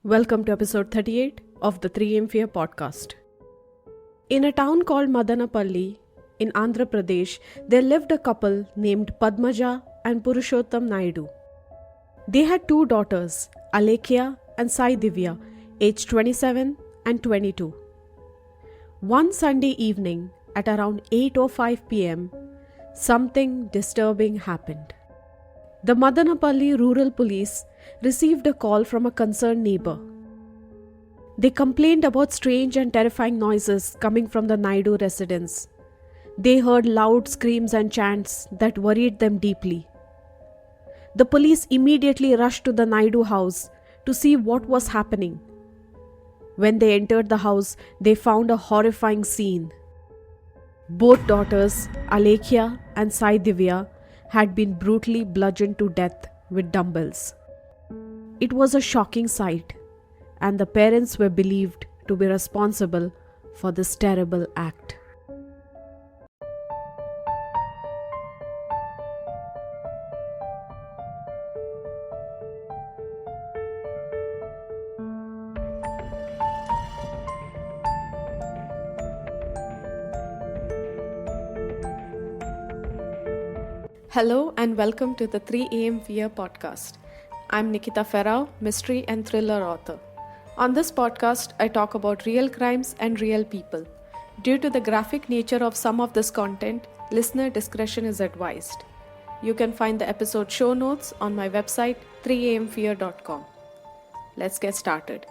Welcome to episode 38 of the 3M Fear podcast. In a town called Madanapalli in Andhra Pradesh, there lived a couple named Padmaja and Purushottam Naidu. They had two daughters, Alekhya and Sai Divya, aged 27 and 22. One Sunday evening at around 8:05 pm, something disturbing happened. The Madanapalli Rural Police received a call from a concerned neighbor. They complained about strange and terrifying noises coming from the Naidu residence. They heard loud screams and chants that worried them deeply. The police immediately rushed to the Naidu house to see what was happening. When they entered the house, they found a horrifying scene. Both daughters, Alekhya and Sai Divya, had been brutally bludgeoned to death with dumbbells. It was a shocking sight, and the parents were believed to be responsible for this terrible act. Hello and welcome to the 3am Fear podcast. I'm Nikita Ferrao, mystery and thriller author. On this podcast, I talk about real crimes and real people. Due to the graphic nature of some of this content, listener discretion is advised. You can find the episode show notes on my website 3amfear.com. Let's get started.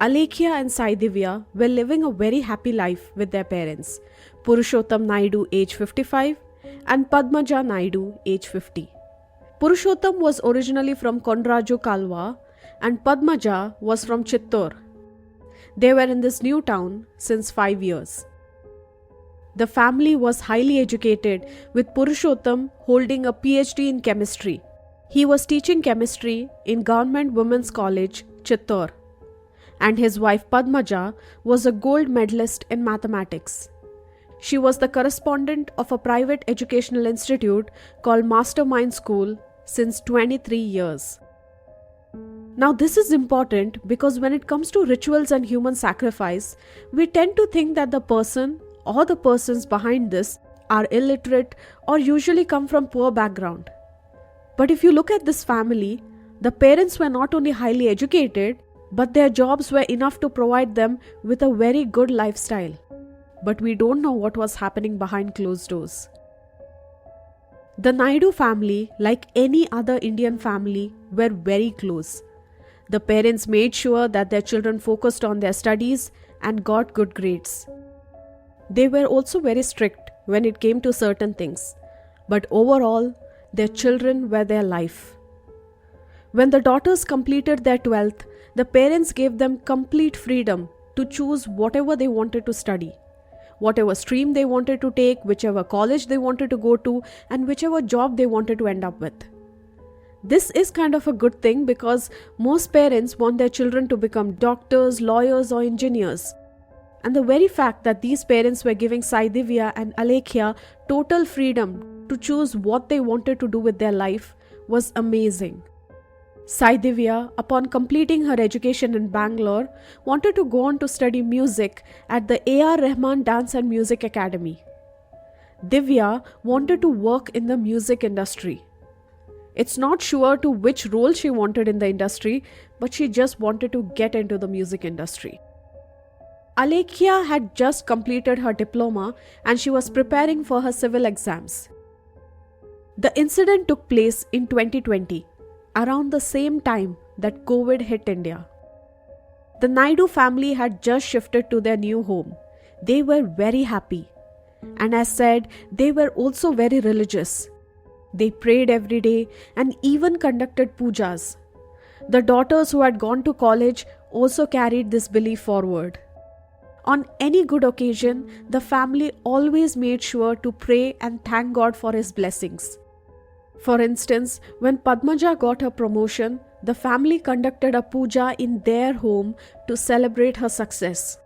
Alekhya and Sai Divya were living a very happy life with their parents, Purushottam Naidu age 55 and Padmaja Naidu age 50. Purushottam was originally from Kondraju Kalwa and Padmaja was from Chittor. They were in this new town since 5 years. The family was highly educated, with Purushottam holding a PhD in chemistry. He was teaching chemistry in Government Women's College, Chittor, and his wife Padmaja was a gold medalist in mathematics. She was the correspondent of a private educational institute called Mastermind School since 23 years. Now this is important because when it comes to rituals and human sacrifice, we tend to think that the person or the persons behind this are illiterate or usually come from poor background. But if you look at this family, the parents were not only highly educated, but their jobs were enough to provide them with a very good lifestyle. But we don't know what was happening behind closed doors. The Naidu family, like any other Indian family, were very close. The parents made sure that their children focused on their studies and got good grades. They were also very strict when it came to certain things, but overall, their children were their life. When the daughters completed their 12th, the parents gave them complete freedom to choose whatever they wanted to study, whatever stream they wanted to take, whichever college they wanted to go to, and whichever job they wanted to end up with. This is kind of a good thing because most parents want their children to become doctors, lawyers, or engineers. And the very fact that these parents were giving Sai Divya and Alekhya total freedom to choose what they wanted to do with their life was amazing. Sai Divya, upon completing her education in Bangalore, wanted to go on to study music at the A.R. Rahman Dance and Music Academy. Divya wanted to work in the music industry. It's not sure to which role she wanted in the industry, but she just wanted to get into the music industry. Alekhya had just completed her diploma and she was preparing for her civil exams. The incident took place in 2020. Around the same time that COVID hit India. The Naidu family had just shifted to their new home. They were very happy. And as said, they were also very religious. They prayed every day and even conducted pujas. The daughters who had gone to college also carried this belief forward. On any good occasion, the family always made sure to pray and thank God for His blessings. For instance, when Padmaja got her promotion, the family conducted a puja in their home to celebrate her success.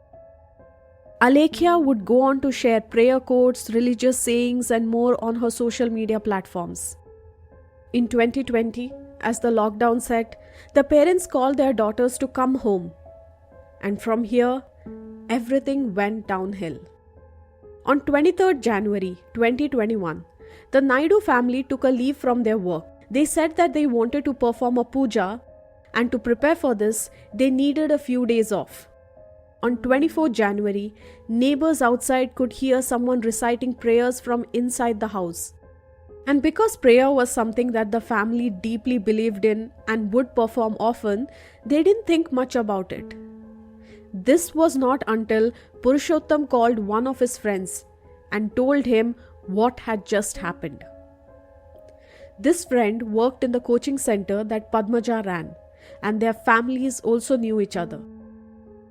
Alekhya would go on to share prayer quotes, religious sayings, and more on her social media platforms. In 2020, as the lockdown set, the parents called their daughters to come home. And from here, everything went downhill. On 23rd January 2021, the Naidu family took a leave from their work. They said that they wanted to perform a puja, and to prepare for this, they needed a few days off. On 24th January, neighbors outside could hear someone reciting prayers from inside the house. And because prayer was something that the family deeply believed in and would perform often, they didn't think much about it. This was not until Purushottam called one of his friends and told him what had just happened. This friend worked in the coaching center that Padmaja ran, and their families also knew each other.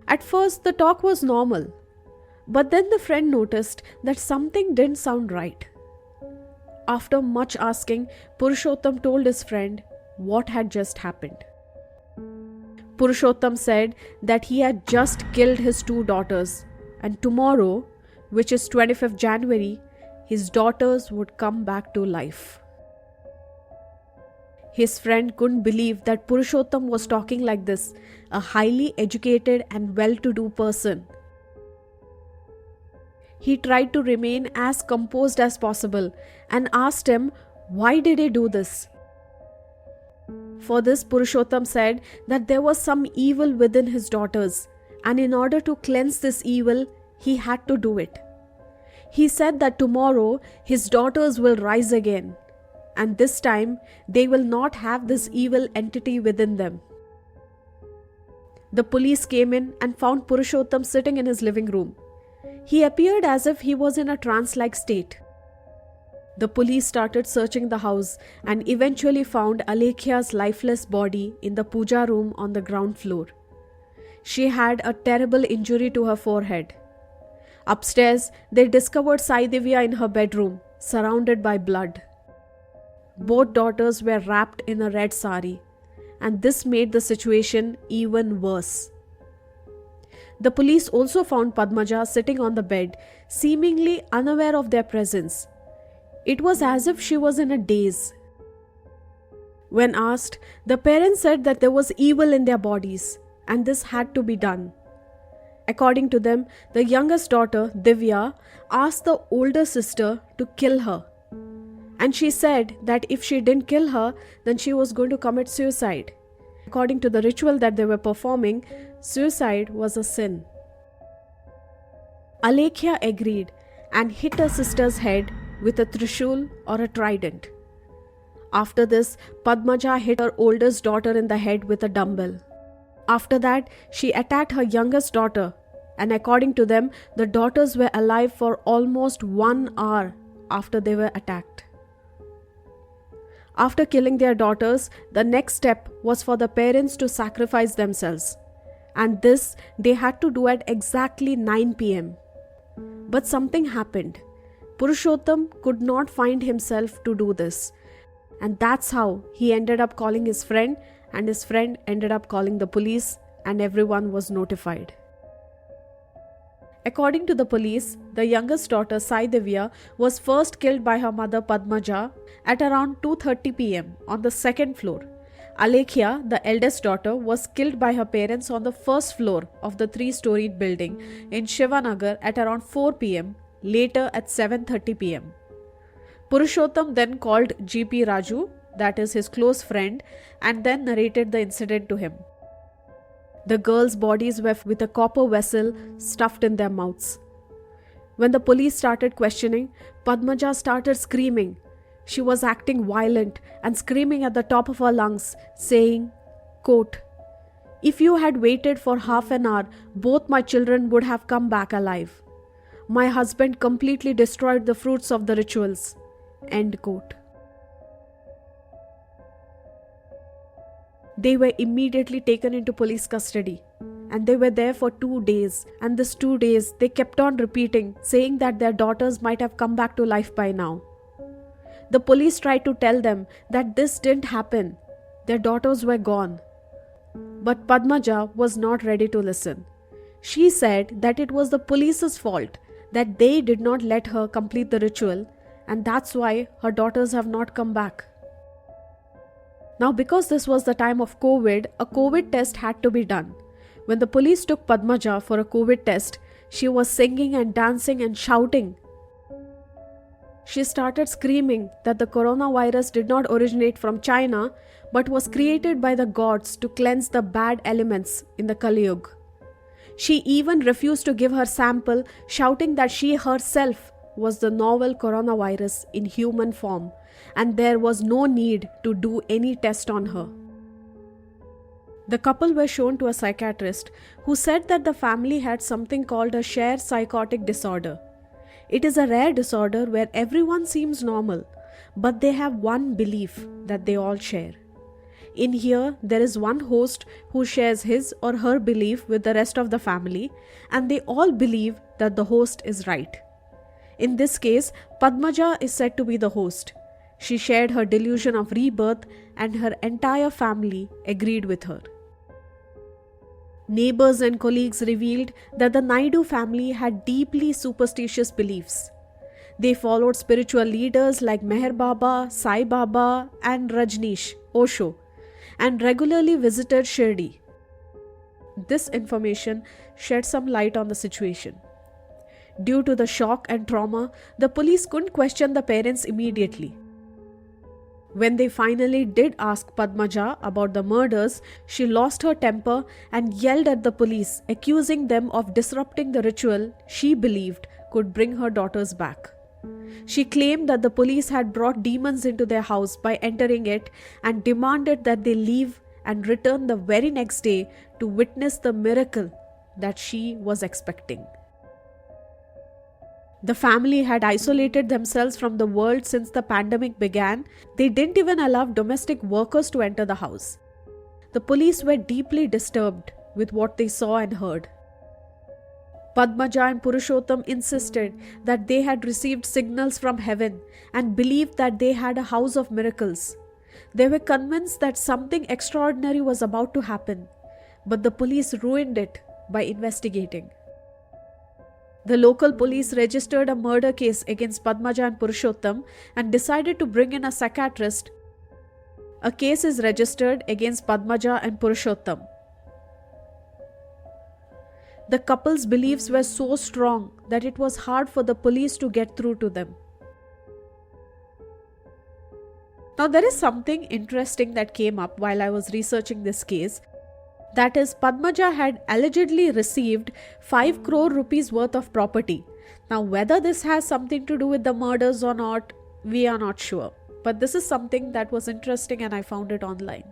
At first, the talk was normal, but then the friend noticed that something didn't sound right. After much asking, Purushottam told his friend what had just happened. Purushottam said that he had just killed his two daughters, and tomorrow, which is 25th January, his daughters would come back to life. His friend couldn't believe that Purushottam was talking like this, a highly educated and well-to-do person. He tried to remain as composed as possible and asked him, why did he do this? For this, Purushottam said that there was some evil within his daughters, and in order to cleanse this evil, he had to do it. He said that tomorrow his daughters will rise again, and this time they will not have this evil entity within them. The police came in and found Purushottam sitting in his living room. He appeared as if he was in a trance-like state. The police started searching the house and eventually found Alekhya's lifeless body in the puja room on the ground floor. She had a terrible injury to her forehead. Upstairs, they discovered Sai Divya in her bedroom, surrounded by blood. Both daughters were wrapped in a red sari, and this made the situation even worse. The police also found Padmaja sitting on the bed, seemingly unaware of their presence. It was as if she was in a daze. When asked, the parents said that there was evil in their bodies, and this had to be done. According to them, the youngest daughter, Divya, asked the older sister to kill her. And she said that if she didn't kill her, then she was going to commit suicide. According to the ritual that they were performing, suicide was a sin. Alekhya agreed and hit her sister's head with a trishul or a trident. After this, Padmaja hit her oldest daughter in the head with a dumbbell. After that, she attacked her youngest daughter, and according to them, the daughters were alive for almost 1 hour after they were attacked. After killing their daughters, the next step was for the parents to sacrifice themselves, and this they had to do at exactly 9 p.m. But something happened. Purushottam could not find himself to do this, and that's how he ended up calling his friend, and his friend ended up calling the police, and everyone was notified. According to the police, the youngest daughter Sai Divya was first killed by her mother Padmaja at around 2:30 p.m. on the second floor. Alekhya, the eldest daughter, was killed by her parents on the first floor of the 3-storied building in Shivanagar at around 4 p.m., later at 7:30 p.m. Purushottam then called GP Raju, that is his close friend, and then narrated the incident to him. The girls' bodies were with a copper vessel stuffed in their mouths. When the police started questioning, Padmaja started screaming. She was acting violent and screaming at the top of her lungs, saying, quote, "If you had waited for half an hour, both my children would have come back alive. My husband completely destroyed the fruits of the rituals." End quote. They were immediately taken into police custody, and they were there for 2 days, and this 2 days they kept on repeating, saying that their daughters might have come back to life by now. The police tried to tell them that this didn't happen. Their daughters were gone. But Padmaja was not ready to listen. She said that it was the police's fault that they did not let her complete the ritual, and that's why her daughters have not come back. Now, because this was the time of COVID, a COVID test had to be done. When the police took Padmaja for a COVID test, she was singing and dancing and shouting. She started screaming that the coronavirus did not originate from China but was created by the gods to cleanse the bad elements in the Kali Yuga. She even refused to give her sample, shouting that she herself was the novel coronavirus in human form and there was no need to do any test on her. The couple were shown to a psychiatrist who said that the family had something called a shared psychotic disorder. It is a rare disorder where everyone seems normal, but they have one belief that they all share. In here, there is one host who shares his or her belief with the rest of the family, and they all believe that the host is right. In this case, Padmaja is said to be the host. She shared her delusion of rebirth, and her entire family agreed with her. Neighbors and colleagues revealed that the Naidu family had deeply superstitious beliefs. They followed spiritual leaders like Meher Baba, Sai Baba, and Rajneesh, Osho, and regularly visited Shirdi. This information shed some light on the situation. Due to the shock and trauma, the police couldn't question the parents immediately. When they finally did ask Padmaja about the murders, she lost her temper and yelled at the police, accusing them of disrupting the ritual she believed could bring her daughters back. She claimed that the police had brought demons into their house by entering it and demanded that they leave and return the very next day to witness the miracle that she was expecting. The family had isolated themselves from the world since the pandemic began. They didn't even allow domestic workers to enter the house. The police were deeply disturbed with what they saw and heard. Padmaja and Purushottam insisted that they had received signals from heaven and believed that they had a house of miracles. They were convinced that something extraordinary was about to happen, but the police ruined it by investigating. The local police registered a murder case against Padmaja and Purushottam and decided to bring in a psychiatrist. A case is registered against Padmaja and Purushottam. The couple's beliefs were so strong that it was hard for the police to get through to them. Now, there is something interesting that came up while I was researching this case. That is, Padmaja had allegedly received 5 crore rupees worth of property. Now, whether this has something to do with the murders or not, we are not sure. But this is something that was interesting and I found it online.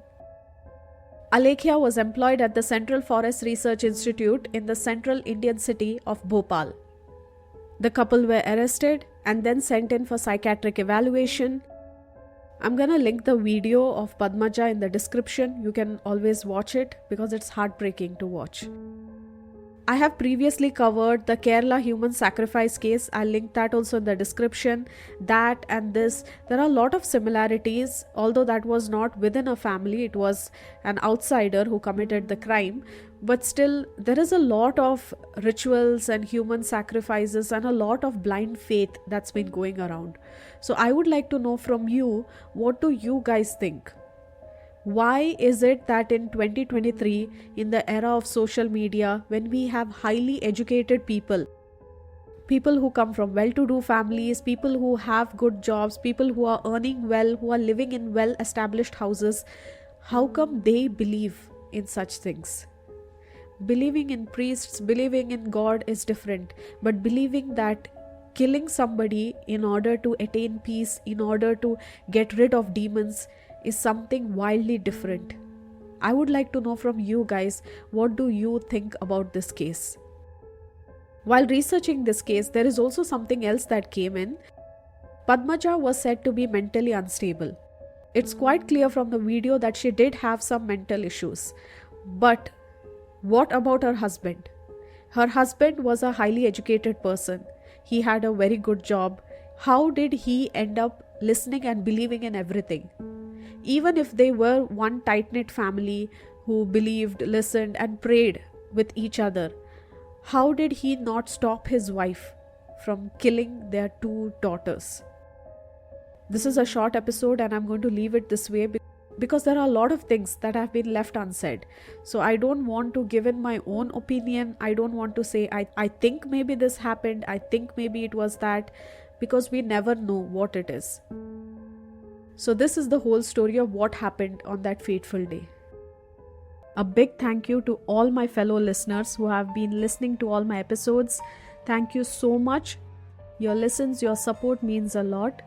Alekhya was employed at the Central Forest Research Institute in the central Indian city of Bhopal. The couple were arrested and then sent in for psychiatric evaluation. I'm gonna link the video of Padmaja in the description. You can always watch it because it's heartbreaking to watch. I have previously covered the Kerala human sacrifice case. I'll link that also in the description. That and this, there are a lot of similarities, although that was not within a family, it was an outsider who committed the crime. But still, there is a lot of rituals and human sacrifices and a lot of blind faith that's been going around. So I would like to know from you, what do you guys think? Why is it that in 2023, in the era of social media, when we have highly educated people who come from well-to-do families, people who have good jobs, people who are earning well, who are living in well-established houses, how come they believe in such things? Believing in priests, believing in God is different, but believing that killing somebody in order to attain peace, in order to get rid of demons, is something wildly different. I would like to know from you guys, what do you think about this case? While researching this case, there is also something else that came in. Padmaja was said to be mentally unstable. It's quite clear from the video that she did have some mental issues. But what about her husband? Her husband was a highly educated person. He had a very good job. How did he end up listening and believing in everything? Even if they were one tight-knit family who believed, listened and prayed with each other, How did he not stop his wife from killing their 2 daughters? This is a short episode and I'm going to leave it this way because there are a lot of things that have been left unsaid. So I don't want to give in my own opinion. I don't want to say I think maybe this happened, I think maybe it was that, because we never know what it is. So this is the whole story of what happened on that fateful day. A big thank you to all my fellow listeners who have been listening to all my episodes. Thank you so much. Your listens, your support means a lot.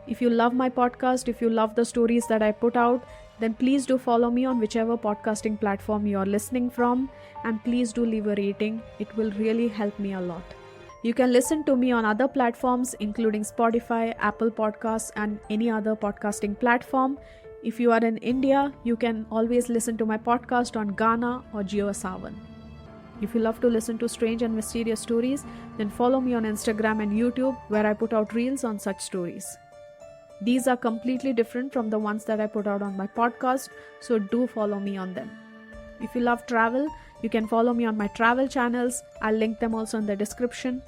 If you love my podcast, if you love the stories that I put out, then please do follow me on whichever podcasting platform you're listening from, and please do leave a rating. It will really help me a lot. You can listen to me on other platforms including Spotify, Apple Podcasts, and any other podcasting platform. If you are in India, you can always listen to my podcast on Gaana or JioSaavn. If you love to listen to strange and mysterious stories, then follow me on Instagram and YouTube, where I put out reels on such stories. These are completely different from the ones that I put out on my podcast, so do follow me on them. If you love travel, you can follow me on my travel channels. I'll link them also in the description.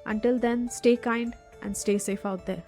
Until then, stay kind and stay safe out there.